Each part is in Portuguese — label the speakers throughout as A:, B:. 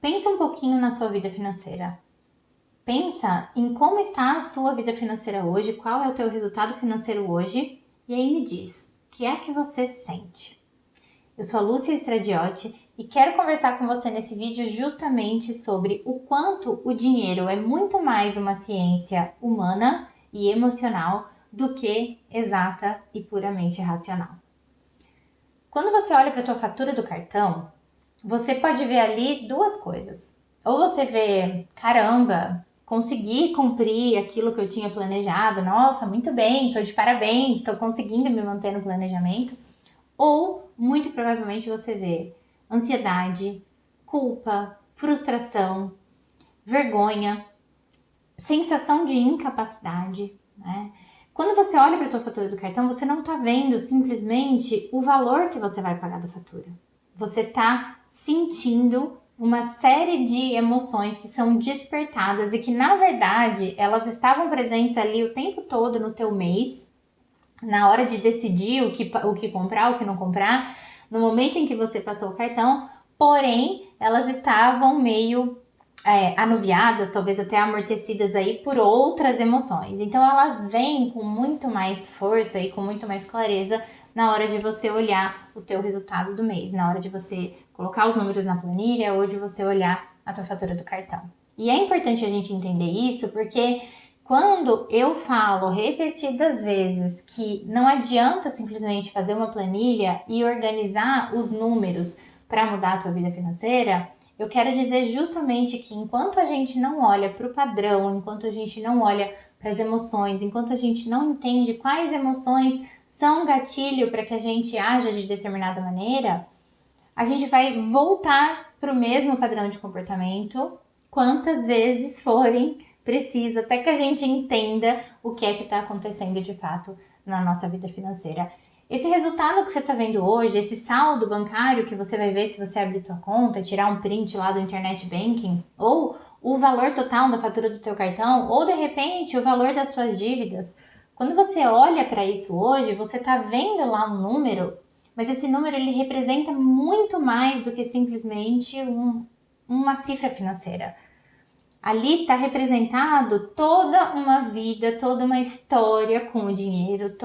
A: Pensa um pouquinho na sua vida financeira. Pensa em como está a sua vida financeira hoje, qual é o teu resultado financeiro hoje, e aí me diz, o que é que você sente? Eu sou a Lúcia Stradiotti e quero conversar com você nesse vídeo justamente sobre o quanto o dinheiro é muito mais uma ciência humana e emocional do que exata e puramente racional. Quando você olha para a tua fatura do cartão, você pode ver ali duas coisas. Ou você vê, caramba, consegui cumprir aquilo que eu tinha planejado, nossa, muito bem, tô de parabéns, tô conseguindo me manter no planejamento. Ou, muito provavelmente, você vê ansiedade, culpa, frustração, vergonha, sensação de incapacidade, né? Quando você olha para a tua fatura do cartão, você não está vendo simplesmente o valor que você vai pagar da fatura. Você está sentindo uma série de emoções que são despertadas e que, na verdade, elas estavam presentes ali o tempo todo no teu mês, na hora de decidir o que comprar, o que não comprar, no momento em que você passou o cartão, porém, elas estavam meio anuviadas, talvez até amortecidas aí por outras emoções. Então elas vêm com muito mais força e com muito mais clareza na hora de você olhar o teu resultado do mês, na hora de você colocar os números na planilha ou de você olhar a tua fatura do cartão. E é importante a gente entender isso porque quando eu falo repetidas vezes que não adianta simplesmente fazer uma planilha e organizar os números para mudar a tua vida financeira, eu quero dizer justamente que enquanto a gente não olha para o padrão, enquanto a gente não olha para as emoções, enquanto a gente não entende quais emoções são gatilho para que a gente haja de determinada maneira, a gente vai voltar para o mesmo padrão de comportamento quantas vezes forem preciso, até que a gente entenda o que é que está acontecendo de fato na nossa vida financeira. Esse resultado que você está vendo hoje, esse saldo bancário que você vai ver se você abrir tua conta, tirar um print lá do Internet Banking, ou o valor total da fatura do teu cartão, ou de repente o valor das tuas dívidas. Quando você olha para isso hoje, você está vendo lá um número, mas esse número ele representa muito mais do que simplesmente uma cifra financeira. Ali está representado toda uma vida, toda uma história com o dinheiro,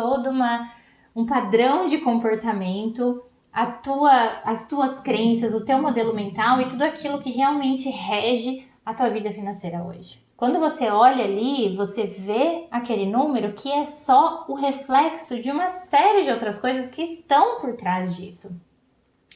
A: um padrão de comportamento, as tuas crenças, o teu modelo mental e tudo aquilo que realmente rege a tua vida financeira hoje. Quando você olha ali, você vê aquele número que é só o reflexo de uma série de outras coisas que estão por trás disso.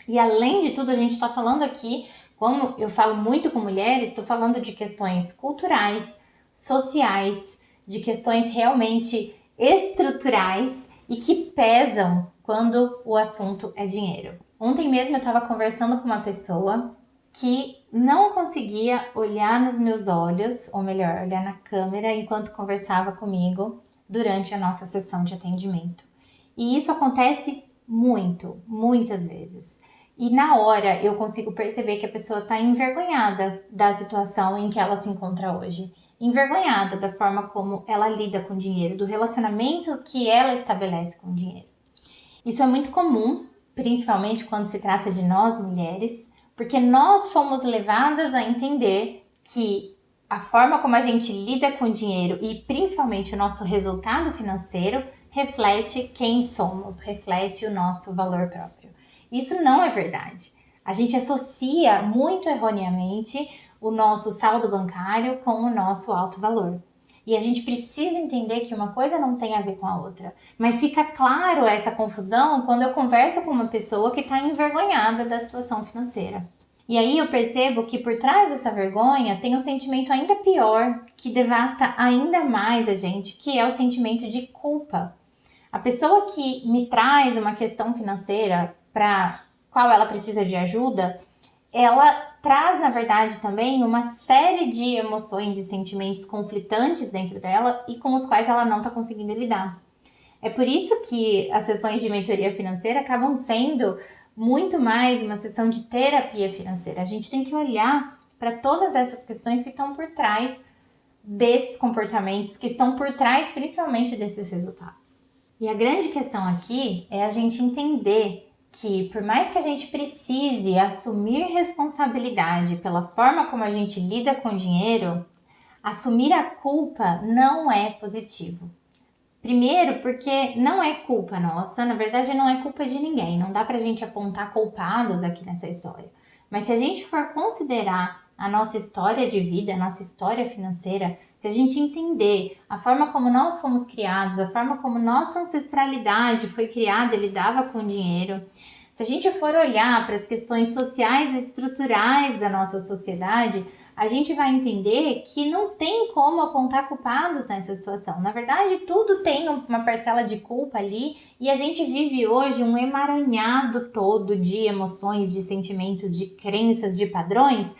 A: E além de tudo, a gente está falando aqui, como eu falo muito com mulheres, estou falando de questões culturais, sociais, de questões realmente estruturais e que pesam quando o assunto é dinheiro. Ontem mesmo eu estava conversando com uma pessoa que não conseguia olhar nos meus olhos, ou melhor, olhar na câmera enquanto conversava comigo durante a nossa sessão de atendimento. E isso acontece muitas vezes. E na hora eu consigo perceber que a pessoa está envergonhada da situação em que ela se encontra hoje. Envergonhada da forma como ela lida com o dinheiro, do relacionamento que ela estabelece com o dinheiro. Isso é muito comum, principalmente quando se trata de nós mulheres, porque nós fomos levadas a entender que a forma como a gente lida com o dinheiro e principalmente o nosso resultado financeiro reflete quem somos, reflete o nosso valor próprio. Isso não é verdade. A gente associa muito erroneamente o nosso saldo bancário com o nosso alto valor. E a gente precisa entender que uma coisa não tem a ver com a outra. Mas fica claro essa confusão quando eu converso com uma pessoa que está envergonhada da situação financeira. E aí eu percebo que por trás dessa vergonha tem um sentimento ainda pior, que devasta ainda mais a gente, que é o sentimento de culpa. A pessoa que me traz uma questão financeira para qual ela precisa de ajuda, ela traz, na verdade, também uma série de emoções e sentimentos conflitantes dentro dela e com os quais ela não está conseguindo lidar. É por isso que as sessões de mentoria financeira acabam sendo muito mais uma sessão de terapia financeira. A gente tem que olhar para todas essas questões que estão por trás desses comportamentos, que estão por trás principalmente desses resultados. E a grande questão aqui é a gente entender que por mais que a gente precise assumir responsabilidade pela forma como a gente lida com o dinheiro, assumir a culpa não é positivo. Primeiro, porque não é culpa nossa, na verdade não é culpa de ninguém, não dá pra gente apontar culpados aqui nessa história. Mas se a gente for considerar a nossa história de vida, a nossa história financeira, se a gente entender a forma como nós fomos criados, a forma como nossa ancestralidade foi criada e lidava com o dinheiro, se a gente for olhar para as questões sociais e estruturais da nossa sociedade, a gente vai entender que não tem como apontar culpados nessa situação. Na verdade, tudo tem uma parcela de culpa ali e a gente vive hoje um emaranhado todo de emoções, de sentimentos, de crenças, de padrões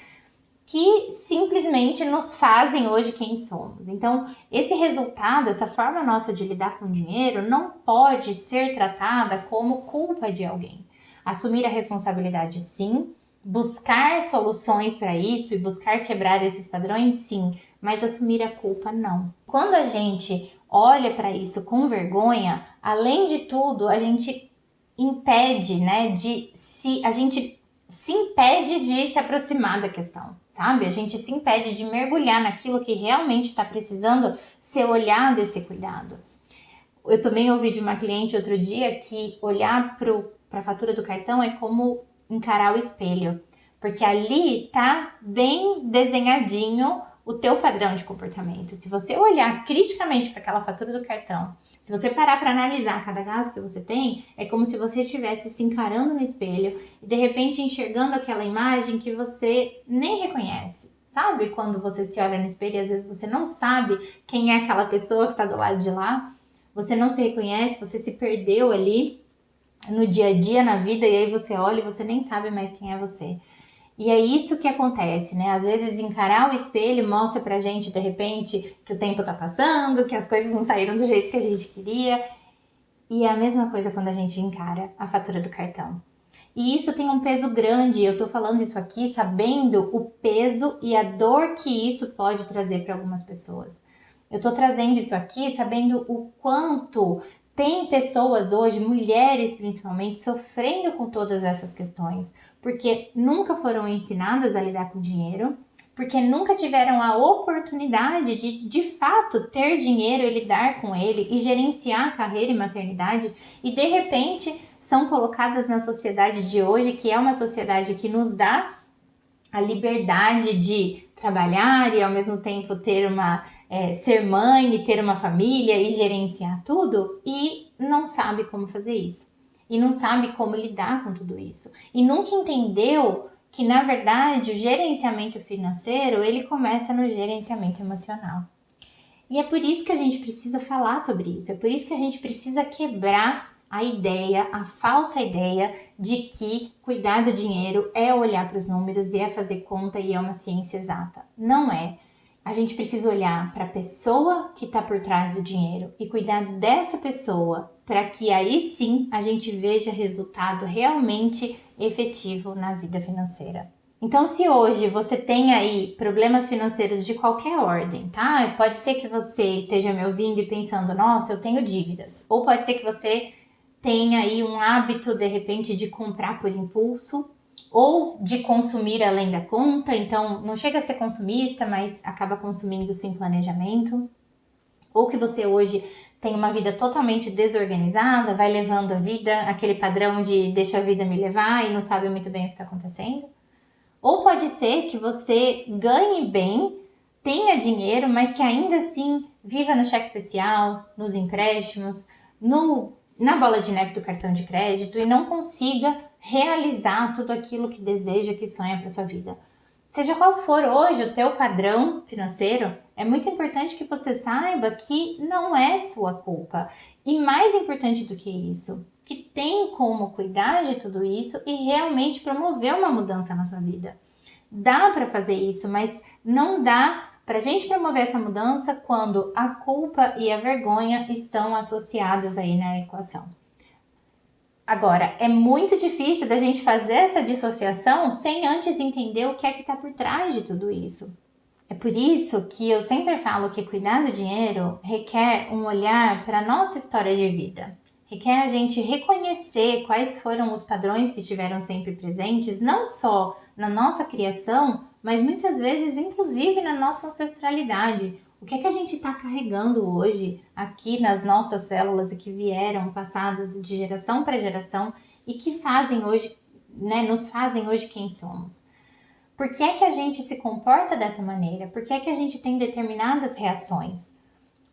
A: que simplesmente nos fazem hoje quem somos. Então, esse resultado, essa forma nossa de lidar com o dinheiro não pode ser tratada como culpa de alguém. Assumir a responsabilidade, sim. Buscar soluções para isso e buscar quebrar esses padrões, sim, mas assumir a culpa, não. Quando a gente olha para isso com vergonha, além de tudo, a gente impede, a gente se impede de se aproximar da questão, sabe? A gente se impede de mergulhar naquilo que realmente está precisando ser olhado e ser cuidado. Eu também ouvi de uma cliente outro dia que olhar para a fatura do cartão é como encarar o espelho, porque ali tá bem desenhadinho o teu padrão de comportamento. Se você olhar criticamente para aquela fatura do cartão, se você parar para analisar cada gasto que você tem, é como se você estivesse se encarando no espelho e de repente enxergando aquela imagem que você nem reconhece. Sabe quando você se olha no espelho e às vezes você não sabe quem é aquela pessoa que está do lado de lá? Você não se reconhece, você se perdeu ali no dia a dia, na vida, e aí você olha e você nem sabe mais quem é você. E é isso que acontece, né? Às vezes encarar o espelho mostra pra gente, de repente, que o tempo tá passando, que as coisas não saíram do jeito que a gente queria. E é a mesma coisa quando a gente encara a fatura do cartão. E isso tem um peso grande, eu tô falando isso aqui sabendo o peso e a dor que isso pode trazer para algumas pessoas. Eu tô trazendo isso aqui sabendo o quanto tem pessoas hoje, mulheres principalmente, sofrendo com todas essas questões, porque nunca foram ensinadas a lidar com dinheiro, porque nunca tiveram a oportunidade de fato ter dinheiro e lidar com ele e gerenciar a carreira e maternidade, e de repente são colocadas na sociedade de hoje, que é uma sociedade que nos dá a liberdade de trabalhar e ao mesmo tempo ter ser mãe e ter uma família e gerenciar tudo, e não sabe como fazer isso. E não sabe como lidar com tudo isso. E nunca entendeu que, na verdade, o gerenciamento financeiro, ele começa no gerenciamento emocional. E é por isso que a gente precisa falar sobre isso. É por isso que a gente precisa quebrar a ideia, a falsa ideia de que cuidar do dinheiro é olhar para os números e é fazer conta e é uma ciência exata. Não é. A gente precisa olhar para a pessoa que está por trás do dinheiro e cuidar dessa pessoa para que aí sim a gente veja resultado realmente efetivo na vida financeira. Então, se hoje você tem aí problemas financeiros de qualquer ordem, tá? Pode ser que você esteja me ouvindo e pensando, nossa, eu tenho dívidas. Ou pode ser que você tenha aí um hábito, de repente, de comprar por impulso ou de consumir além da conta. Então, não chega a ser consumista, mas acaba consumindo sem planejamento. Ou que você hoje tem uma vida totalmente desorganizada, vai levando a vida, aquele padrão de deixa a vida me levar e não sabe muito bem o que está acontecendo. Ou pode ser que você ganhe bem, tenha dinheiro, mas que ainda assim viva no cheque especial, nos empréstimos, na bola de neve do cartão de crédito e não consiga realizar tudo aquilo que deseja, que sonha para sua vida. Seja qual for hoje o teu padrão financeiro, é muito importante que você saiba que não é sua culpa. E mais importante do que isso, que tem como cuidar de tudo isso e realmente promover uma mudança na sua vida. Dá para fazer isso, mas não dá para a gente promover essa mudança quando a culpa e a vergonha estão associadas aí na equação. Agora, é muito difícil da gente fazer essa dissociação sem antes entender o que é que está por trás de tudo isso. É por isso que eu sempre falo que cuidar do dinheiro requer um olhar para a nossa história de vida. requer a gente reconhecer quais foram os padrões que estiveram sempre presentes, não só na nossa criação, mas muitas vezes, inclusive, na nossa ancestralidade. O que é que a gente está carregando hoje aqui nas nossas células e que vieram passadas de geração para geração e que fazem hoje, né, nos fazem hoje quem somos? Por que é que a gente se comporta dessa maneira? Por que é que a gente tem determinadas reações?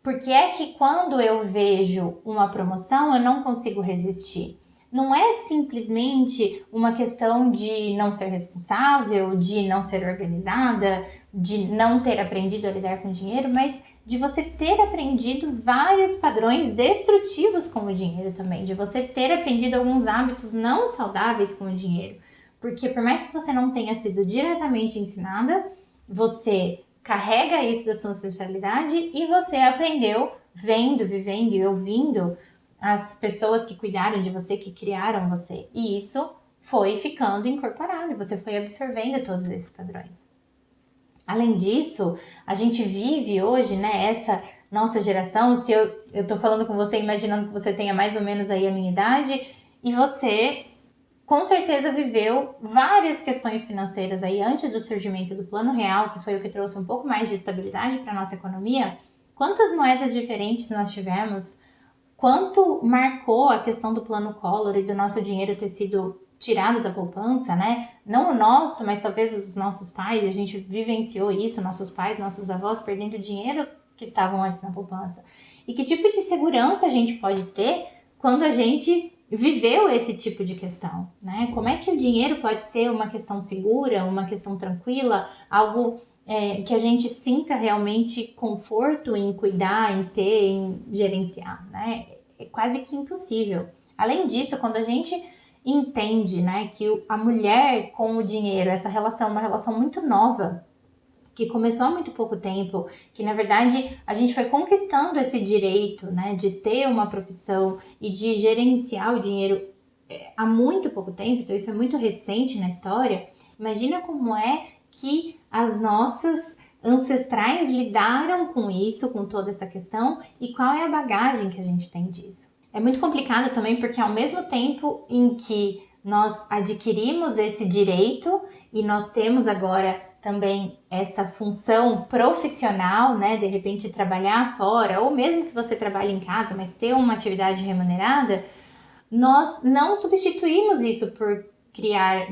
A: Por que é que quando eu vejo uma promoção eu não consigo resistir? Não é simplesmente uma questão de não ser responsável, de não ser organizada, de não ter aprendido a lidar com dinheiro, mas de você ter aprendido vários padrões destrutivos com o dinheiro também, de você ter aprendido alguns hábitos não saudáveis com o dinheiro. Porque por mais que você não tenha sido diretamente ensinada, você carrega isso da sua ancestralidade e você aprendeu vendo, vivendo e ouvindo as pessoas que cuidaram de você, que criaram você. E isso foi ficando incorporado e você foi absorvendo todos esses padrões. Além disso, a gente vive hoje, né, essa nossa geração, se eu tô falando com você imaginando que você tenha mais ou menos aí a minha idade, e você com certeza viveu várias questões financeiras aí antes do surgimento do Plano Real, que foi o que trouxe um pouco mais de estabilidade para a nossa economia. Quantas moedas diferentes nós tivemos? Quanto marcou a questão do Plano Collor e do nosso dinheiro ter sido tirado da poupança, né? Não o nosso, mas talvez os dos nossos pais. A gente vivenciou isso, nossos pais, nossos avós perdendo dinheiro que estavam antes na poupança. E que tipo de segurança a gente pode ter quando a gente viveu esse tipo de questão, né? Como é que o dinheiro pode ser uma questão segura, uma questão tranquila, algo que a gente sinta realmente conforto em cuidar, em ter, em gerenciar, né? É quase que impossível. Além disso, quando a gente entende, né, que a mulher com o dinheiro, essa relação é uma relação muito nova, que começou há muito pouco tempo, que na verdade a gente foi conquistando esse direito, né, de ter uma profissão e de gerenciar o dinheiro há muito pouco tempo, então isso é muito recente na história. Imagina como é que as nossas ancestrais lidaram com isso, com toda essa questão, e qual é a bagagem que a gente tem disso. É muito complicado também porque ao mesmo tempo em que nós adquirimos esse direito e nós temos agora também essa função profissional, né, de repente trabalhar fora, ou mesmo que você trabalhe em casa, mas ter uma atividade remunerada, nós não substituímos isso por criar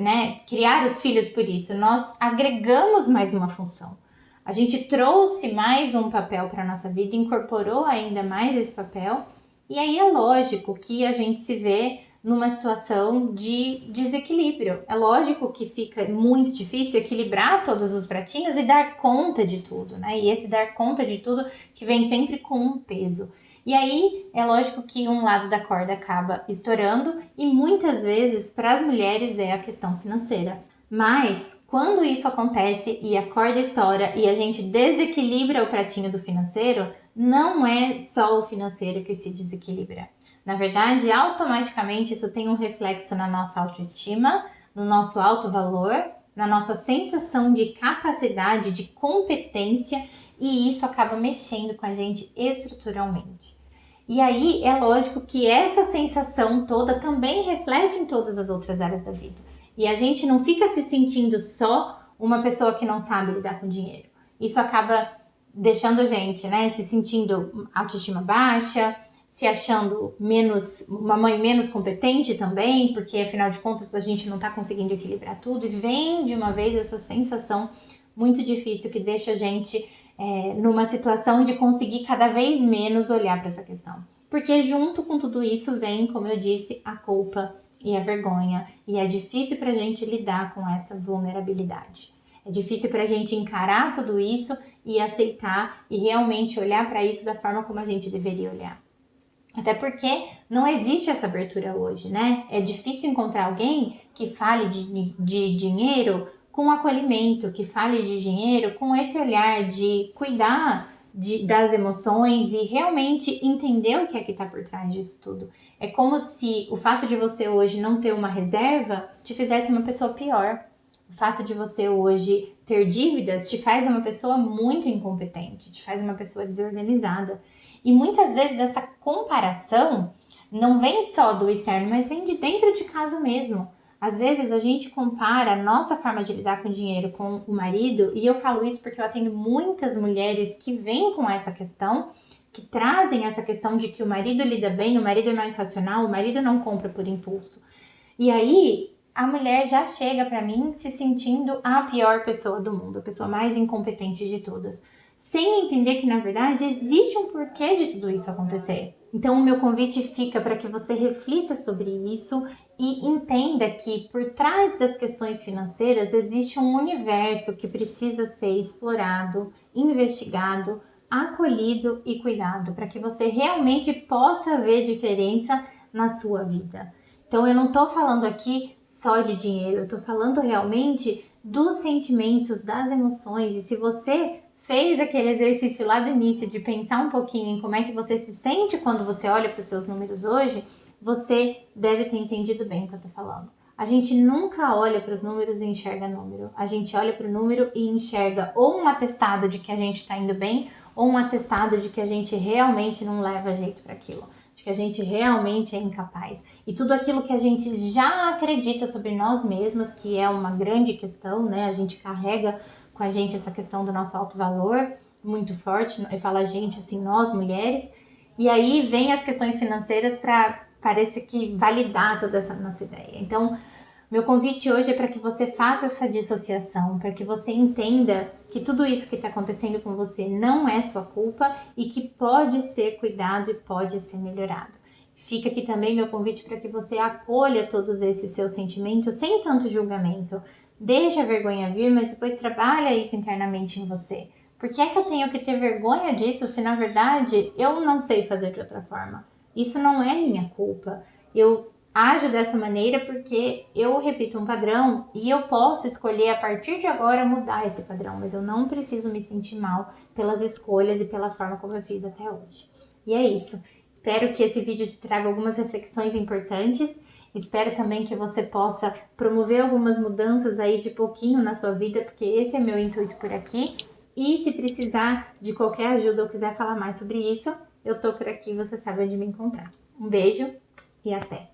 A: os filhos por isso, nós agregamos mais uma função. A gente trouxe mais um papel para a nossa vida, incorporou ainda mais esse papel, e aí é lógico que a gente se vê numa situação de desequilíbrio. É lógico que fica muito difícil equilibrar todos os pratinhos e dar conta de tudo, né? E esse dar conta de tudo que vem sempre com um peso. E aí é lógico que um lado da corda acaba estourando e muitas vezes para as mulheres é a questão financeira. Mas quando isso acontece e a corda estoura e a gente desequilibra o pratinho do financeiro, não é só o financeiro que se desequilibra. Na verdade, automaticamente isso tem um reflexo na nossa autoestima, no nosso alto valor, na nossa sensação de capacidade, de competência, e isso acaba mexendo com a gente estruturalmente. E aí é lógico que essa sensação toda também reflete em todas as outras áreas da vida. E a gente não fica se sentindo só uma pessoa que não sabe lidar com dinheiro. Isso acaba deixando a gente, né, se sentindo autoestima baixa, se achando uma mãe menos competente também, porque afinal de contas a gente não está conseguindo equilibrar tudo, e vem de uma vez essa sensação muito difícil que deixa a gente numa situação de conseguir cada vez menos olhar para essa questão. Porque junto com tudo isso vem, como eu disse, a culpa e a vergonha, e é difícil para a gente lidar com essa vulnerabilidade. É difícil para a gente encarar tudo isso e aceitar e realmente olhar para isso da forma como a gente deveria olhar. Até porque não existe essa abertura hoje, né? É difícil encontrar alguém que fale de dinheiro com acolhimento, que fale de dinheiro com esse olhar de cuidar das emoções e realmente entender o que é que está por trás disso tudo. É como se o fato de você hoje não ter uma reserva te fizesse uma pessoa pior. O fato de você hoje ter dívidas te faz uma pessoa muito incompetente, te faz uma pessoa desorganizada. E muitas vezes essa comparação não vem só do externo, mas vem de dentro de casa mesmo. Às vezes a gente compara a nossa forma de lidar com o dinheiro com o marido, e eu falo isso porque eu atendo muitas mulheres que vêm com essa questão, que trazem essa questão de que o marido lida bem, o marido é mais racional, o marido não compra por impulso. E aí a mulher já chega pra mim se sentindo a pior pessoa do mundo, a pessoa mais incompetente de todas, sem entender que na verdade existe um porquê de tudo isso acontecer. Então o meu convite fica para que você reflita sobre isso e entenda que por trás das questões financeiras existe um universo que precisa ser explorado, investigado, acolhido e cuidado, para que você realmente possa ver diferença na sua vida. Então eu não estou falando aqui só de dinheiro, eu estou falando realmente dos sentimentos, das emoções. E se você fez aquele exercício lá do início de pensar um pouquinho em como é que você se sente quando você olha para os seus números hoje, você deve ter entendido bem o que eu tô falando. A gente nunca olha para os números e enxerga número. A gente olha para o número e enxerga ou um atestado de que a gente está indo bem, ou um atestado de que a gente realmente não leva jeito para aquilo, de que a gente realmente é incapaz. E tudo aquilo que a gente já acredita sobre nós mesmas, que é uma grande questão, né? A gente carrega com a gente essa questão do nosso alto valor muito forte. Eu falo a gente, assim, nós mulheres. E aí vem as questões financeiras para parece que validar toda essa nossa ideia. Então, meu convite hoje é para que você faça essa dissociação, para que você entenda que tudo isso que está acontecendo com você não é sua culpa e que pode ser cuidado e pode ser melhorado. Fica aqui também meu convite para que você acolha todos esses seus sentimentos sem tanto julgamento. Deixa a vergonha vir, mas depois trabalha isso internamente em você. Por que é que eu tenho que ter vergonha disso se na verdade eu não sei fazer de outra forma? Isso não é minha culpa. Eu ajo dessa maneira porque eu repito um padrão e eu posso escolher a partir de agora mudar esse padrão, mas eu não preciso me sentir mal pelas escolhas e pela forma como eu fiz até hoje. E é isso. Espero que esse vídeo te traga algumas reflexões importantes. Espero também que você possa promover algumas mudanças aí de pouquinho na sua vida, porque esse é meu intuito por aqui. E se precisar de qualquer ajuda ou quiser falar mais sobre isso, eu tô por aqui, você sabe onde me encontrar. Um beijo e até!